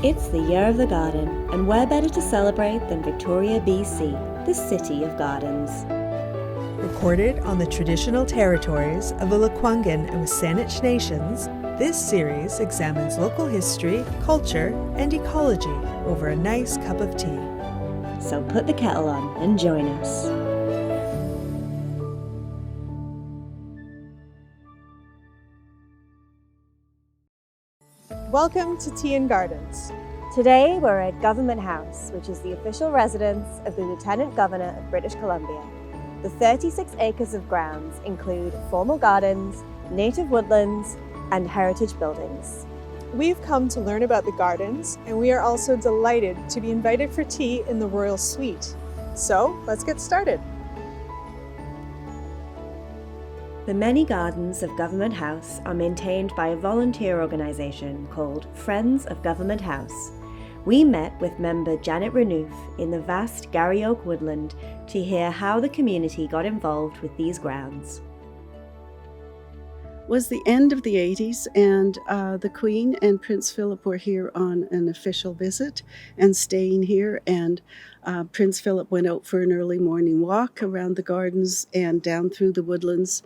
It's the Year of the Garden, and where better to celebrate than Victoria, BC, the city of gardens. Recorded on the traditional territories of the Lekwungen and Wasanich nations, this series examines local history, culture, and ecology over a nice cup of tea. So put the kettle on and join us. Welcome to Tea and Gardens. Today we're at Government House, which is the official residence of the Lieutenant Governor of British Columbia. The 36 acres of grounds include formal gardens, native woodlands, and heritage buildings. We've come to learn about the gardens, and we are also delighted to be invited for tea in the Royal Suite. So, let's get started. The many gardens of Government House are maintained by a volunteer organisation called Friends of Government House. We met with member Janet Renouf in the vast Garry Oak woodland to hear how the community got involved with these grounds. Was the end of the 80s, and the Queen and Prince Philip were here on an official visit and staying here, and Prince Philip went out for an early morning walk around the gardens and down through the woodlands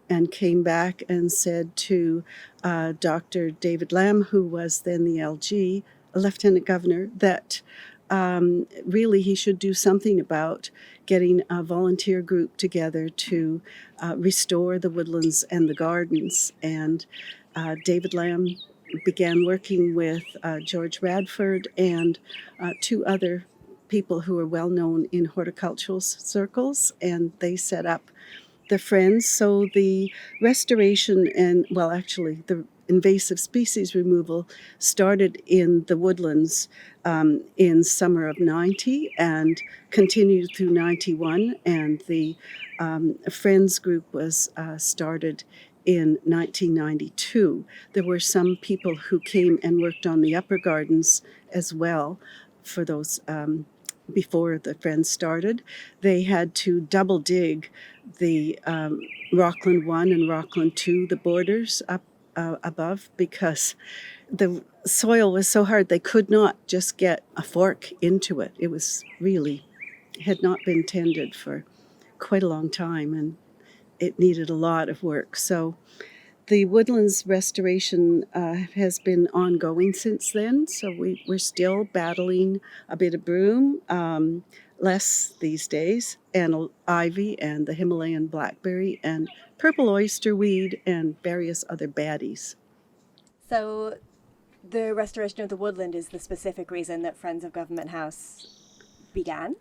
and came back and said to Dr. David Lamb, who was then the LG, Lieutenant Governor, that really he should do something about getting a volunteer group together to restore the woodlands and the gardens. And David Lamb began working with George Radford and two other people who are well known in horticultural circles, and they set up the Friends. So the restoration and, well, actually the invasive species removal started in the woodlands in summer of 90 and continued through 91, and the Friends group was started in 1992. There were some people who came and worked on the upper gardens as well for those before the Friends started. They had to double dig the Rockland 1 and Rockland 2, the borders up above, because the soil was so hard they could not just get a fork into it. It was really, had not been tended for quite a long time, and it needed a lot of work. So the woodlands restoration has been ongoing since then, so we're still battling a bit of broom, less these days, and ivy and the Himalayan blackberry and purple oyster weed and various other baddies. So the restoration of the woodland is the specific reason that Friends of Government House began?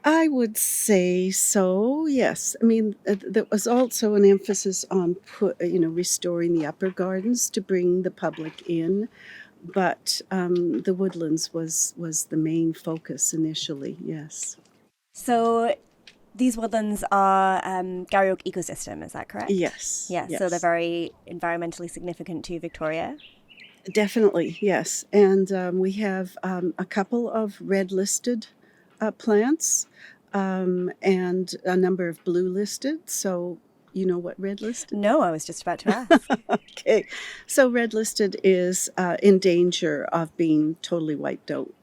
I would say so, yes. I mean, there was also an emphasis on restoring the upper gardens to bring the public in, but the woodlands was the main focus initially, yes. So these woodlands are Garry Oak ecosystem, is that correct? Yes. Yes, yes. So they're very environmentally significant to Victoria? Definitely, yes. And we have a couple of red-listed plants and a number of blue-listed. So you know what red-listed? No, I was just about to ask. Okay. So red-listed is in danger of being totally wiped out.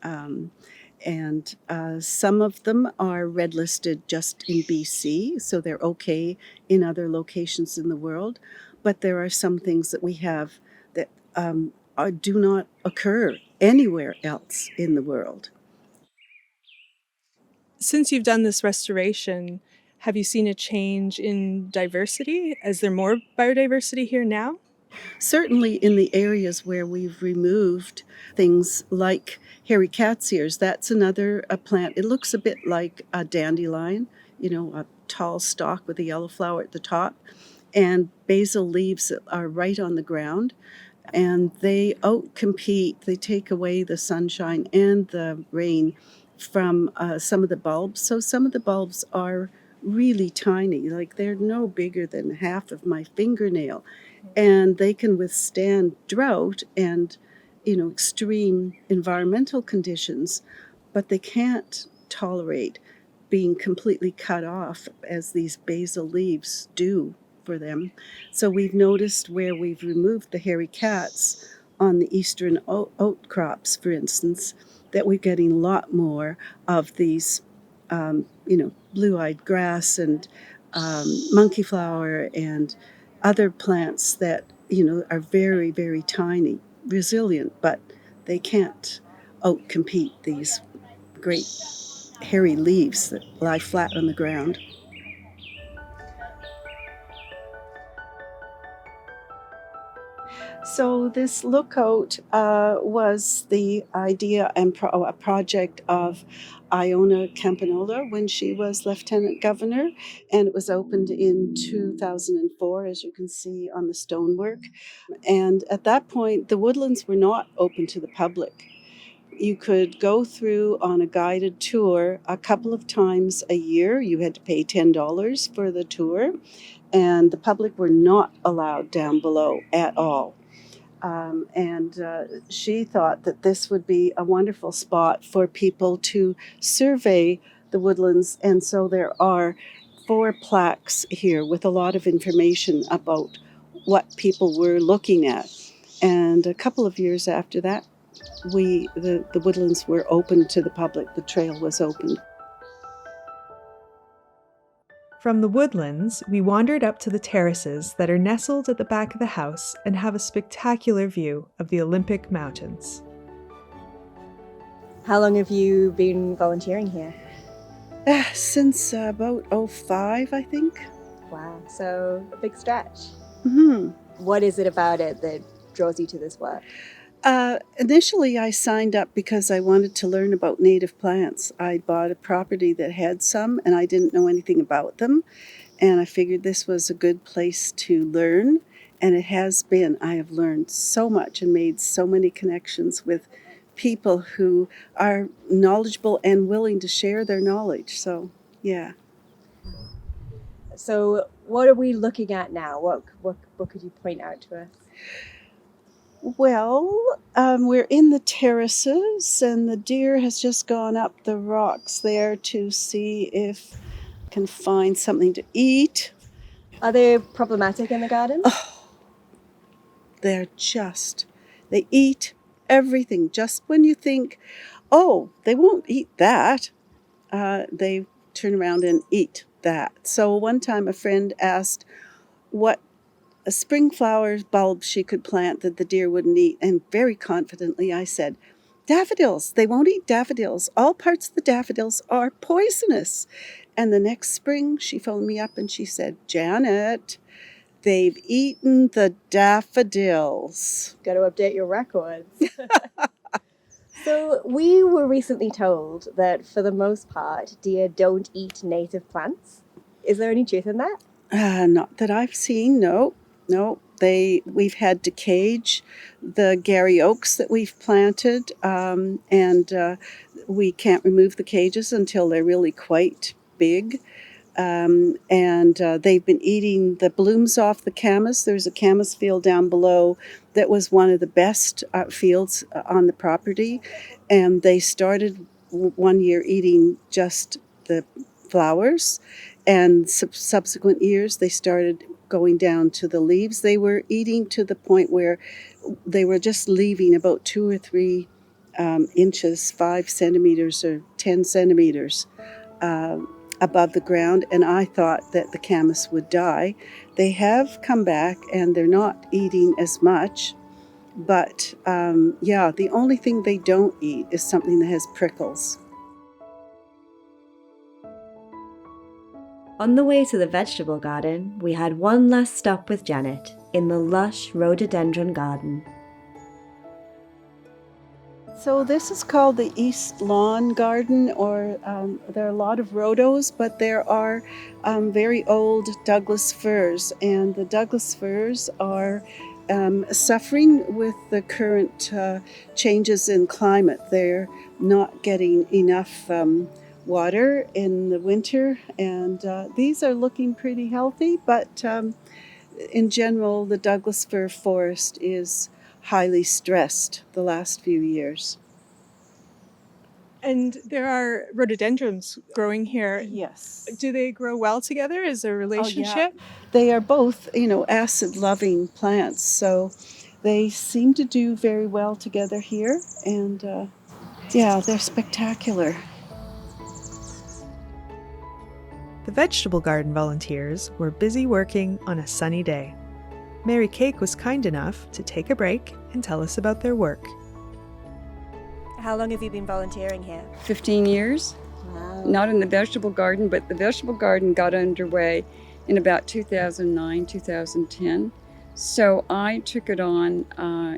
And some of them are red-listed just in BC, so they're okay in other locations in the world. But there are some things that we have that do not occur anywhere else in the world. Since you've done this restoration, have you seen a change in diversity? Is there more biodiversity here now? Certainly in the areas where we've removed things like hairy cat's ears, that's another plant. It looks a bit like a dandelion, a tall stalk with a yellow flower at the top, and basil leaves are right on the ground. And they outcompete, they take away the sunshine and the rain from some of the bulbs. So some of the bulbs are really tiny, like they're no bigger than half of my fingernail. And they can withstand drought and, extreme environmental conditions, but they can't tolerate being completely cut off as these basil leaves do for them. So we've noticed where we've removed the hairy cats, on the eastern oat crops, for instance, that we're getting a lot more of these, blue-eyed grass and monkey flower and other plants that, are very, very tiny, resilient, but they can't out-compete these great hairy leaves that lie flat on the ground. So this lookout was the idea and a project of Iona Campanola when she was lieutenant governor, and it was opened in 2004, as you can see on the stonework. And at that point, the woodlands were not open to the public. You could go through on a guided tour a couple of times a year. You had to pay $10 for the tour, and the public were not allowed down below at all. And she thought that this would be a wonderful spot for people to survey the woodlands. And so there are 4 plaques here with a lot of information about what people were looking at. And a couple of years after that, the woodlands were open to the public. The trail was opened. From the woodlands, we wandered up to the terraces that are nestled at the back of the house and have a spectacular view of the Olympic Mountains. How long have you been volunteering here? Since about 05, I think. Wow, so a big stretch. Mm-hmm. What is it about it that draws you to this work? Initially, I signed up because I wanted to learn about native plants. I bought a property that had some, and I didn't know anything about them. And I figured this was a good place to learn. And it has been. I have learned so much and made so many connections with people who are knowledgeable and willing to share their knowledge. So, yeah. So what are we looking at now? What could you point out to us? Well, we're in the terraces, and the deer has just gone up the rocks there to see if I can find something to eat. Are they problematic in the garden? Oh, they eat everything. Just when you think, oh, they won't eat that, they turn around and eat that. So one time a friend asked what a spring flower bulb she could plant that the deer wouldn't eat. And very confidently I said, daffodils. They won't eat daffodils. All parts of the daffodils are poisonous. And the next spring she phoned me up and she said, Janet, they've eaten the daffodils. Got to update your records. So we were recently told that for the most part, deer don't eat native plants. Is there any truth in that? Not that I've seen, no. We've had to cage the Gary oaks that we've planted, and we can't remove the cages until they're really quite big. And they've been eating the blooms off the camas. There's a camas field down below that was one of the best fields on the property, and they started one year eating just the flowers, and subsequent years they started going down to the leaves. They were eating to the point where they were just leaving about 2 or 3 inches, 5 centimeters or 10 centimeters above the ground, and I thought that the camas would die. They have come back and they're not eating as much, but the only thing they don't eat is something that has prickles. On the way to the vegetable garden, we had one last stop with Janet in the lush rhododendron garden. So this is called the East Lawn Garden, or there are a lot of rhodos, but there are very old Douglas firs, and the Douglas firs are suffering with the current changes in climate. They're not getting enough water in the winter, and these are looking pretty healthy, but in general the Douglas fir forest is highly stressed the last few years. And there are rhododendrons growing here. Yes. Do they grow well together? Is there a relationship? Oh, yeah. They are both, acid-loving plants, so they seem to do very well together here, and yeah, they're spectacular. The vegetable garden volunteers were busy working on a sunny day. Mary Cake was kind enough to take a break and tell us about their work. How long have you been volunteering here? 15 years. Wow. Not in the vegetable garden, but the vegetable garden got underway in about 2009, 2010. So I took it on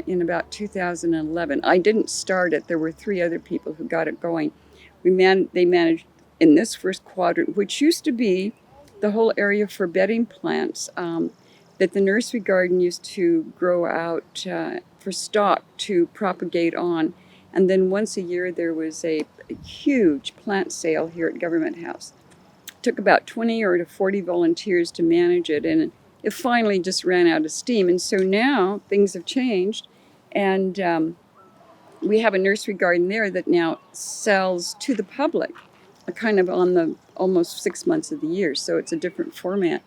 in about 2011. I didn't start it. There were 3 other people who got it going. They managed in this first quadrant, which used to be the whole area for bedding plants that the nursery garden used to grow out for stock to propagate on. And then once a year there was a huge plant sale here at Government House. It took about 20 or to 40 volunteers to manage it, and it finally just ran out of steam. And so now things have changed, and we have a nursery garden there that now sells to the public, kind of on the almost 6 months of the year. So it's a different format.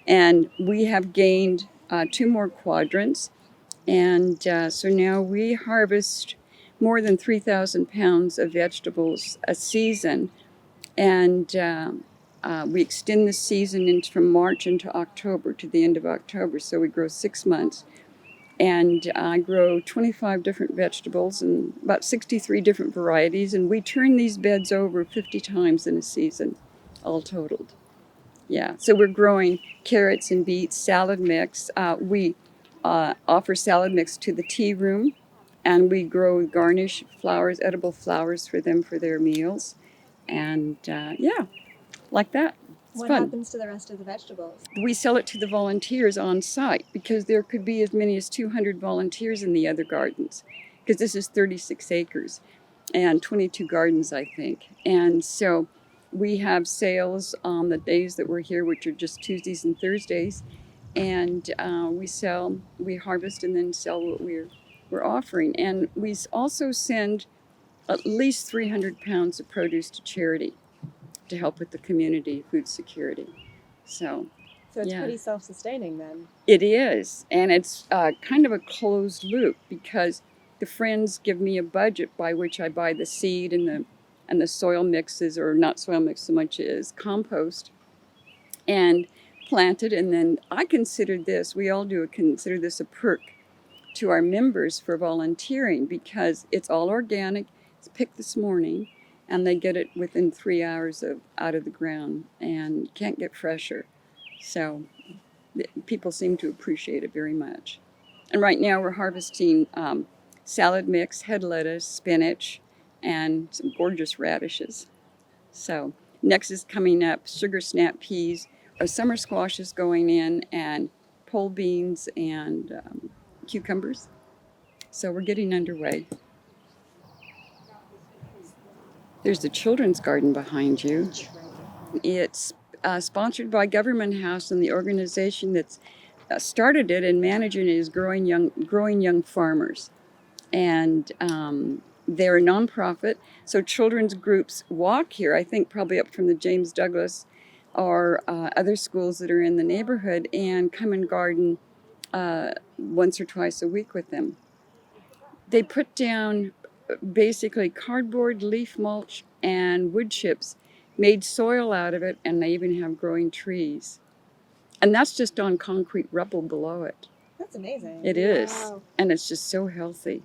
And we have gained 2 more quadrants. And so now we harvest more than 3,000 pounds of vegetables a season. And we extend the season from March into October to the end of October. So we grow 6 months. And I grow 25 different vegetables and about 63 different varieties. And we turn these beds over 50 times in a season, all totaled. Yeah, so we're growing carrots and beets, salad mix. We offer salad mix to the tea room. And we grow garnish flowers, edible flowers for them for their meals. And yeah, like that. It's What fun. happens to the rest of the vegetables? We sell it to the volunteers on site because there could be as many as 200 volunteers in the other gardens, because this is 36 acres and 22 gardens, I think. And so we have sales on the days that we're here, which are just Tuesdays and Thursdays. And we harvest and then sell what we're offering. And we also send at least 300 pounds of produce to charity to help with the community food security. So it's yeah. pretty self-sustaining then. It is, and it's kind of a closed loop because the friends give me a budget by which I buy the seed and the soil mixes, or not soil mix so much as compost, and plant it. And then I consider this, we all do consider this a perk to our members for volunteering because it's all organic. It's picked this morning. And they get it within 3 hours out of the ground and can't get fresher. So people seem to appreciate it very much. And right now we're harvesting salad mix, head lettuce, spinach, and some gorgeous radishes. So next is coming up sugar snap peas, summer squashes going in, and pole beans and cucumbers. So we're getting underway. There's the children's garden behind you. It's sponsored by Government House, and the organization that's started it and managing it is Growing Young Farmers. And they're a nonprofit, so children's groups walk here, I think probably up from the James Douglas or other schools that are in the neighborhood, and come and garden once or twice a week with them. They put down basically cardboard, leaf mulch, and wood chips, made soil out of it, and they even have growing trees. And that's just on concrete rubble below it. That's amazing. It is. Wow. And it's just so healthy.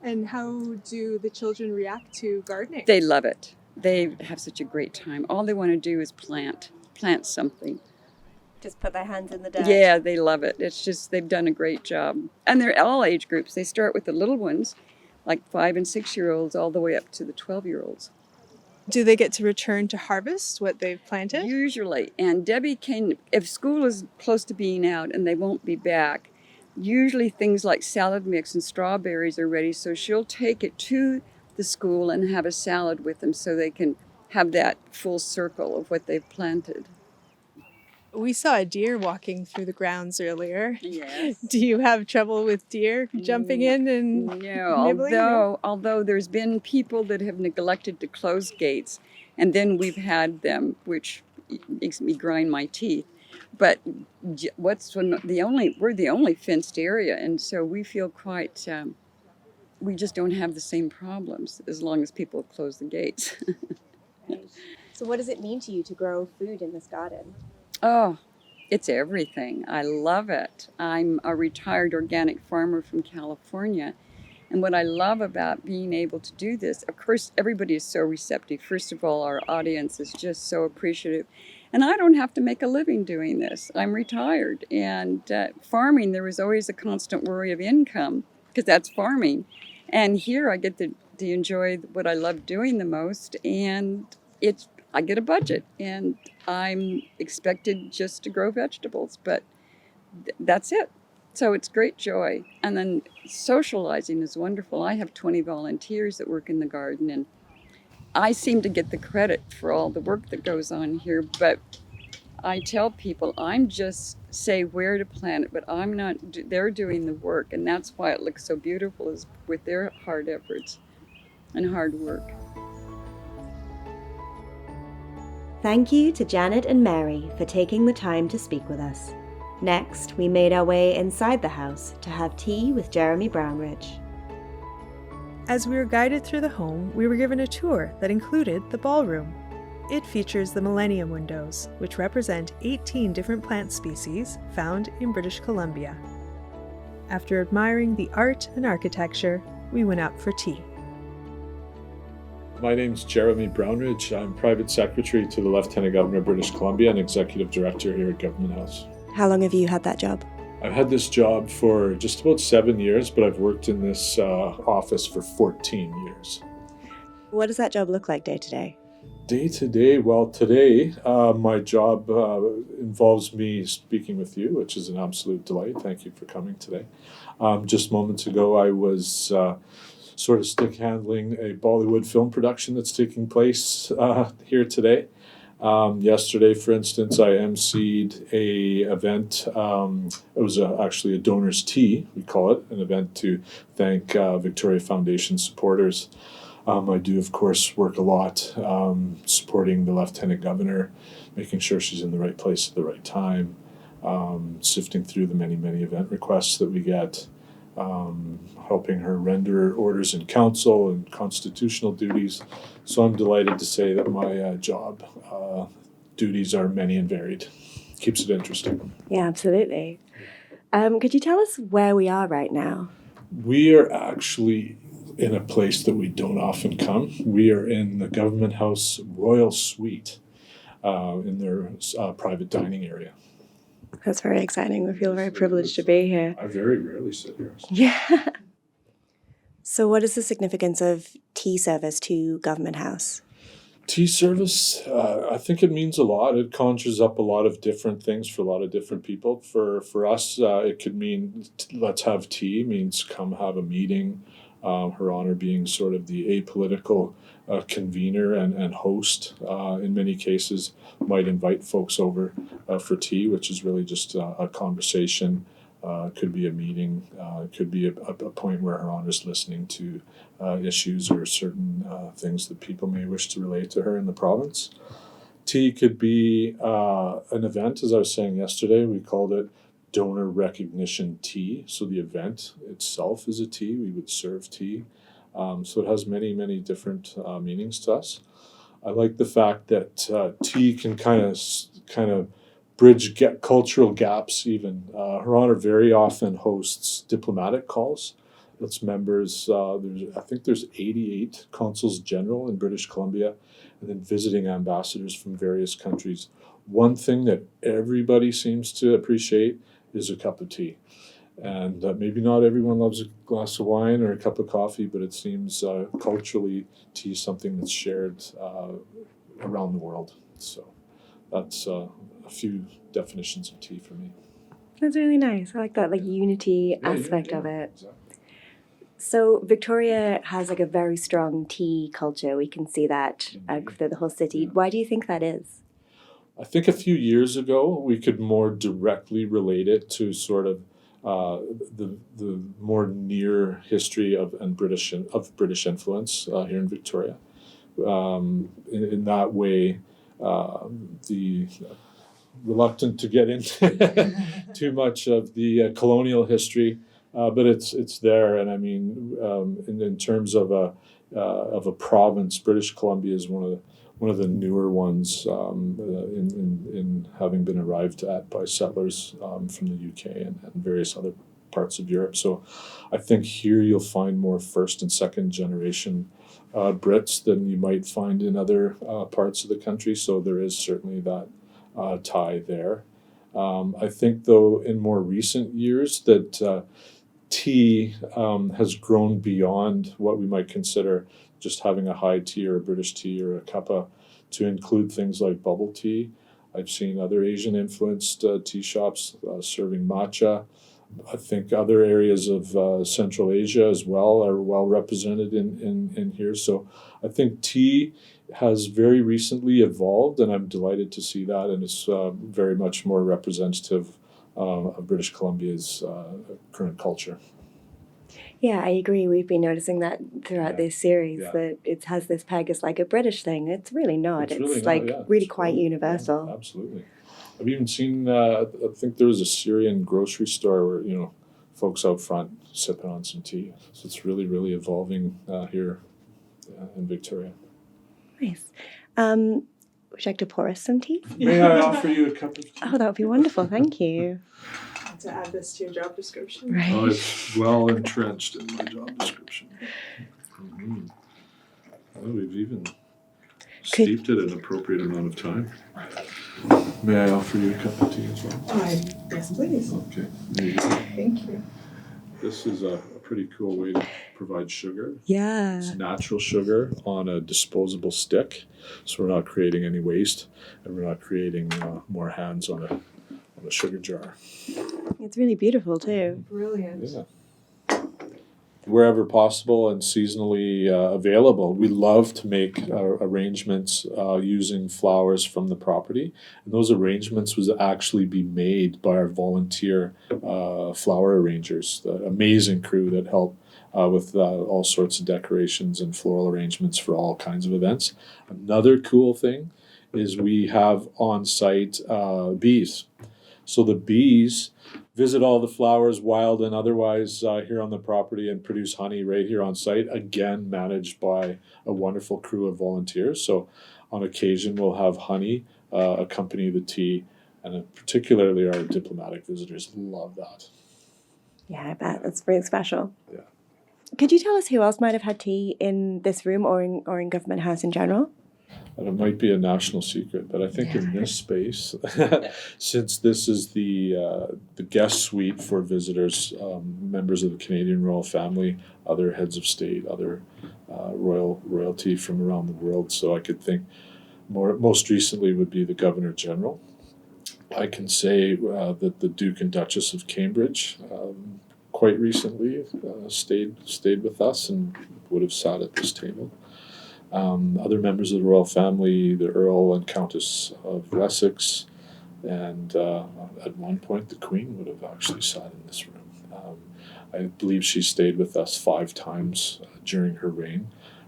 And how do the children react to gardening? They love it. They have such a great time. All they want to do is plant something. Just put their hands in the dirt. Yeah, they love it. It's just, they've done a great job. And they're all age groups. They start with the little ones, like 5 and 6 year olds, all the way up to the 12-year-olds. Do they get to return to harvest what they've planted? Usually. And Debbie can, if school is close to being out and they won't be back, usually things like salad mix and strawberries are ready, so she'll take it to the school and have a salad with them so they can have that full circle of what they've planted. We saw a deer walking through the grounds earlier. Yes. Do you have trouble with deer jumping in and No, nibbling? although there's been people that have neglected to close gates, and then we've had them, which makes me grind my teeth. But we're the only fenced area, and so we feel quite. We just don't have the same problems as long as people close the gates. Right. So, what does it mean to you to grow food in this garden? Oh, it's everything. I love it. I'm a retired organic farmer from California. And what I love about being able to do this, of course, everybody is so receptive. First of all, our audience is just so appreciative. And I don't have to make a living doing this. I'm retired. And farming, there was always a constant worry of income because that's farming. And here I get to enjoy what I love doing the most. And I get a budget. And I'm expected just to grow vegetables. But that's it. So it's great joy. And then socializing is wonderful. I have 20 volunteers that work in the garden, and I seem to get the credit for all the work that goes on here. But I tell people I'm just say where to plant it, but I'm not, they're doing the work. And that's why it looks so beautiful, is with their hard efforts and hard work. Thank you to Janet and Mary for taking the time to speak with us. Next, we made our way inside the house to have tea with Jeremy Brownridge. As we were guided through the home, we were given a tour that included the ballroom. It features the Millennium windows, which represent 18 different plant species found in British Columbia. After admiring the art and architecture, we went up for tea. My name's Jeremy Brownridge. I'm Private Secretary to the Lieutenant Governor of British Columbia and Executive Director here at Government House. How long have you had that job? I've had this job for just about 7 years, but I've worked in this office for 14 years. What does that job look like day to day? Day to day, well, today my job involves me speaking with you, which is an absolute delight. Thank you for coming today. Just moments ago, I was sort of stick handling a Bollywood film production that's taking place here today. Yesterday, for instance, I emceed a event. It was actually a donor's tea, we call it, an event to thank Victoria Foundation supporters. I do, of course, work a lot supporting the Lieutenant Governor, making sure she's in the right place at the right time, sifting through the many, many event requests that we get, helping her render orders in council and constitutional duties. So I'm delighted to say that my job duties are many and varied. Keeps it interesting. Yeah, absolutely. Could you tell us where we are right now? We are actually in a place that we don't often come. We are in the Government House Royal Suite in their private dining area. That's very exciting. We feel very privileged to be here. I very rarely sit here. Yeah. So what is the significance of tea service to Government House? Tea service, I think it means a lot. It conjures up a lot of different things for a lot of different people. For us, it could mean let's have tea, means come have a meeting. Her Honor being sort of the apolitical convener and host, in many cases, might invite folks over for tea, which is really just a conversation. Could be a meeting, could be a point where Her Honor's listening to issues or certain things that people may wish to relate to her in the province. Tea could be an event, as I was saying yesterday. We called it Donor Recognition Tea. So the event itself is a tea. We would serve tea. So it has many, many different meanings to us. I like the fact that tea can kind of bridge cultural gaps even. Her Honor very often hosts diplomatic calls. That's members, I think there's 88 consuls general in British Columbia, and then visiting ambassadors from various countries. One thing that everybody seems to appreciate is a cup of tea. And maybe not everyone loves a glass of wine or a cup of coffee, but it seems culturally tea is something that's shared around the world. So that's a few definitions of tea for me. That's really nice. I like that unity aspect of it. Exactly. So Victoria has a very strong tea culture. We can see that through the whole city. Yeah. Why do you think that is? I think a few years ago we could more directly relate it to sort of the more near history of British influence here in Victoria. In that way, the reluctant to get into too much of the colonial history, but it's there. And I mean, in terms of a province, British Columbia is one of the newer ones in having been arrived at by settlers from the UK and various other parts of Europe. So I think here you'll find more first and second generation Brits than you might find in other parts of the country. So there is certainly that tie there. I think, though, in more recent years that tea has grown beyond what we might consider just having a high tea or a British tea or a cuppa to include things like bubble tea. I've seen other Asian influenced tea shops serving matcha. I think other areas of Central Asia as well are well represented in here. So I think tea has very recently evolved, and I'm delighted to see that, and it's very much more representative of British Columbia's current culture. Yeah, I agree. We've been noticing that throughout this series that it has this peg as like a British thing. It's really not. It's really like not, yeah. really It's quite really- universal. yeah, absolutely. I've even seen, I think there was a Syrian grocery store where, folks out front sipping on some tea. So it's really, really evolving here in Victoria. Nice. Would you like to pour us some tea? May I offer you a cup of tea? Oh, that would be wonderful. Thank you. To add this to your job description. Right. Oh, it's well entrenched in my job description. Mm-hmm. Oh, we've even steeped it an appropriate amount of time. May I offer you a cup of tea as well? Yes, please. Okay, there you go. Thank you. This is a pretty cool way to provide sugar. Yeah. It's natural sugar on a disposable stick, so we're not creating any waste, and we're not creating more hands on a sugar jar. It's really beautiful too. Brilliant. Yeah. Wherever possible and seasonally available, we love to make arrangements using flowers from the property. And those arrangements would actually be made by our volunteer flower arrangers, the amazing crew that help with all sorts of decorations and floral arrangements for all kinds of events. Another cool thing is we have on-site bees. So the bees visit all the flowers, wild and otherwise, here on the property and produce honey right here on site, again managed by a wonderful crew of volunteers. So on occasion we'll have honey accompany the tea, and particularly our diplomatic visitors love that. Yeah, I bet. That's really special. Yeah. Could you tell us who else might have had tea in this room or in Government House in general? And it might be a national secret, but I think in this space, since this is the guest suite for visitors, members of the Canadian royal family, other heads of state, other royalty from around the world, so I could think most recently would be the Governor General. I can say that the Duke and Duchess of Cambridge quite recently stayed with us and would have sat at this table. Other members of the royal family, the Earl and Countess of Wessex, and at one point the Queen would have actually sat in this room. I believe she stayed with us 5 times during her reign.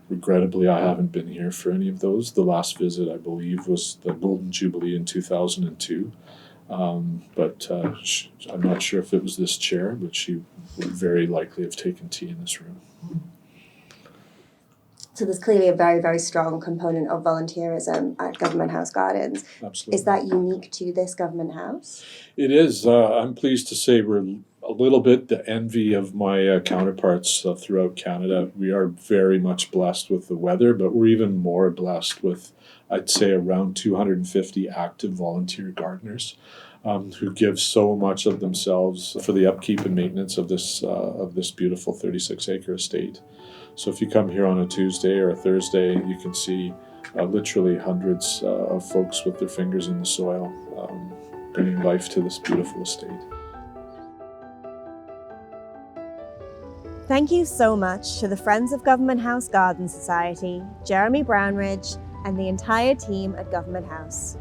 Regrettably, I haven't been here for any of those. The last visit, I believe, was the Golden Jubilee in 2002. But I'm not sure if it was this chair, but she would very likely have taken tea in this room. So there's clearly a very, very strong component of volunteerism at Government House Gardens. Absolutely. Is that unique to this Government House? It is. I'm pleased to say we're a little bit the envy of my counterparts throughout Canada. We are very much blessed with the weather, but we're even more blessed with, I'd say, around 250 active volunteer gardeners who give so much of themselves for the upkeep and maintenance of this beautiful 36-acre estate. So if you come here on a Tuesday or a Thursday, you can see literally hundreds of folks with their fingers in the soil, bringing life to this beautiful estate. Thank you so much to the Friends of Government House Garden Society, Jeremy Brownridge, and the entire team at Government House.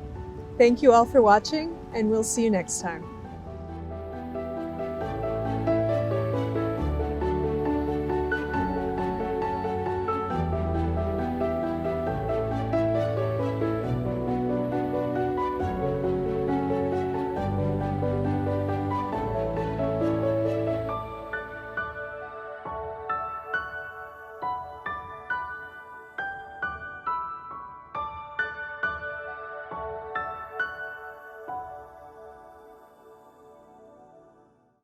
Thank you all for watching, and we'll see you next time.